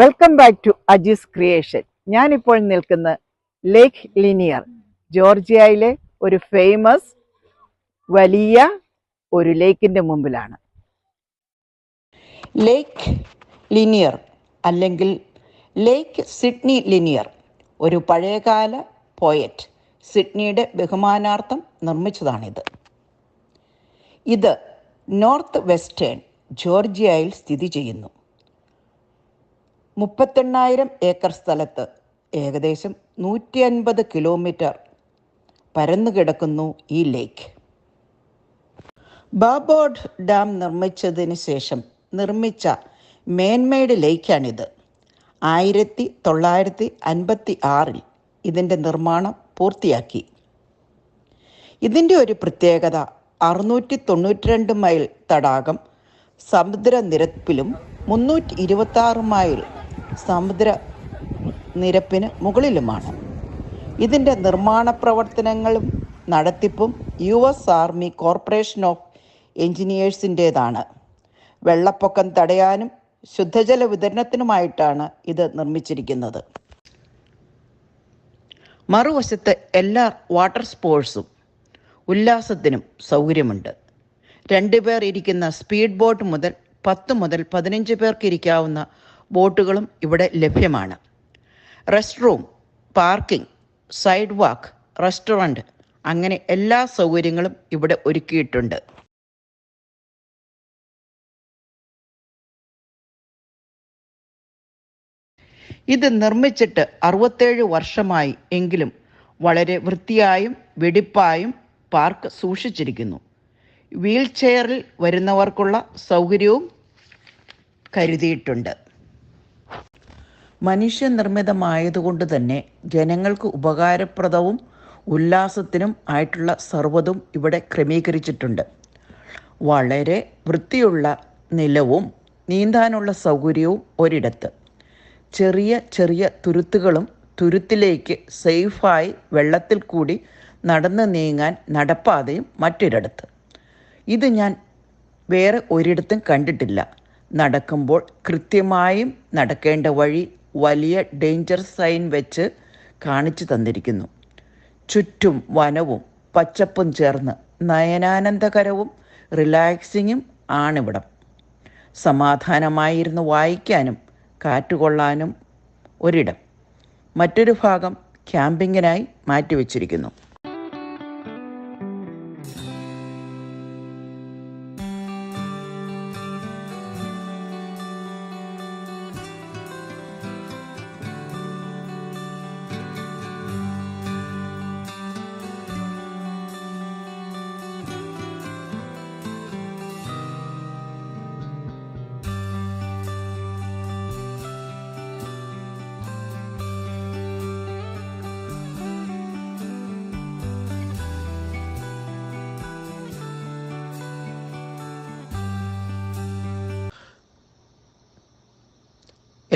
Welcome back to Aji's creation. ഞാനിപ്പോൾ നിൽക്കുന്ന ലേക്ക് linear, ജോർജിയയിലെ ഒരു ഫേമസ് വലിയ ഒരു ലേക്കിൻ്റെ മുമ്പിലാണ്. ലേക്ക് ലിനിയർ അല്ലെങ്കിൽ ലേക്ക് സിഡ്നി ലിനിയർ ഒരു പഴയകാല പോയറ്റ് സിഡ്നിയുടെ ബഹുമാനാർത്ഥം നിർമ്മിച്ചതാണിത്. ഇത് നോർത്ത് വെസ്റ്റേൺ ജോർജിയയിൽ സ്ഥിതി ചെയ്യുന്നു. 38,000 ഏക്കർ സ്ഥലത്ത് ഏകദേശം 150 കിലോമീറ്റർ പരന്നു കിടക്കുന്നു ഈ ലേക്ക്. ബാബോർഡ് ഡാം നിർമ്മിച്ചതിന് ശേഷം നിർമ്മിച്ച മേൻമെയ്ഡ് ലേക്കാണിത്. 1956 ഇതിൻ്റെ നിർമ്മാണം പൂർത്തിയാക്കി. ഇതിൻ്റെ ഒരു പ്രത്യേകത 692 മൈൽ തടാകം സമുദ്രനിരപ്പിലും 326 മൈൽ സമുദ്രനിരപ്പിന് മുകളിലുമാണ്. ഇതിൻ്റെ നിർമ്മാണ പ്രവർത്തനങ്ങളും നടത്തിപ്പും US ആർമി കോർപ്പറേഷൻ ഓഫ് എഞ്ചിനീയേഴ്സിൻ്റേതാണ്. വെള്ളപ്പൊക്കം തടയാനും ശുദ്ധജല വിതരണത്തിനുമായിട്ടാണ് ഇത് നിർമ്മിച്ചിരിക്കുന്നത്. മറുവശത്ത് എല്ലാ വാട്ടർ സ്പോർട്സും ഉല്ലാസത്തിനും സൗകര്യമുണ്ട്. 2 പേർ ഇരിക്കുന്ന സ്പീഡ് ബോട്ട് മുതൽ 10 മുതൽ 15 പേർക്ക് ഇരിക്കാവുന്ന ബോട്ടുകളും ഇവിടെ ലഭ്യമാണ്. റെസ്റ്റ് റൂം, പാർക്കിംഗ്, സൈഡ് വാക്ക്, റെസ്റ്റോറൻറ്റ് അങ്ങനെ എല്ലാ സൗകര്യങ്ങളും ഇവിടെ ഒരുക്കിയിട്ടുണ്ട്. ഇത് നിർമ്മിച്ചിട്ട് 67 വർഷമായി എങ്കിലും വളരെ വൃത്തിയായും വെടിപ്പായും പാർക്ക് സൂക്ഷിച്ചിരിക്കുന്നു. വീൽ ചെയറിൽ വരുന്നവർക്കുള്ള സൗകര്യവും കരുതിയിട്ടുണ്ട്. മനുഷ്യനിർമ്മിതമായതുകൊണ്ട് തന്നെ ജനങ്ങൾക്ക് ഉപകാരപ്രദവും ഉല്ലാസത്തിനും ആയിട്ടുള്ള സർവ്വതും ഇവിടെ ക്രമീകരിച്ചിട്ടുണ്ട്. വളരെ വൃത്തിയുള്ള നിലവും നീന്താനുള്ള സൗകര്യവും ഒരിടത്ത്. ചെറിയ ചെറിയ തുരുത്തുകളും തുരുത്തിലേക്ക് സേഫായി വെള്ളത്തിൽ കൂടി നടന്നു നീങ്ങാൻ നടപ്പാതയും മറ്റൊരിടത്ത്. ഇത് ഞാൻ വേറെ ഒരിടത്തും കണ്ടിട്ടില്ല. നടക്കുമ്പോൾ കൃത്യമായും നടക്കേണ്ട വഴി വലിയ ഡേഞ്ചർ സൈൻ വെച്ച് കാണിച്ചു തന്നിരിക്കുന്നു. ചുറ്റും വനവും പച്ചപ്പും ചേർന്ന് നയനാനന്ദകരവും റിലാക്സിങ്ങും ആണിവിടം. സമാധാനമായിരുന്ന് വായിക്കാനും കാറ്റുകൊള്ളാനും ഒരിടം. മറ്റൊരു ഭാഗം ക്യാമ്പിങ്ങിനായി മാറ്റിവെച്ചിരിക്കുന്നു.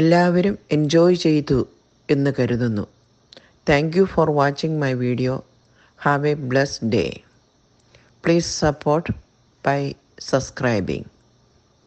എല്ലാവരും എൻജോയ് ചെയ്തു എന്ന് കരുതുന്നു. Thank you for watching my video. Have A blessed day. Please support by subscribing.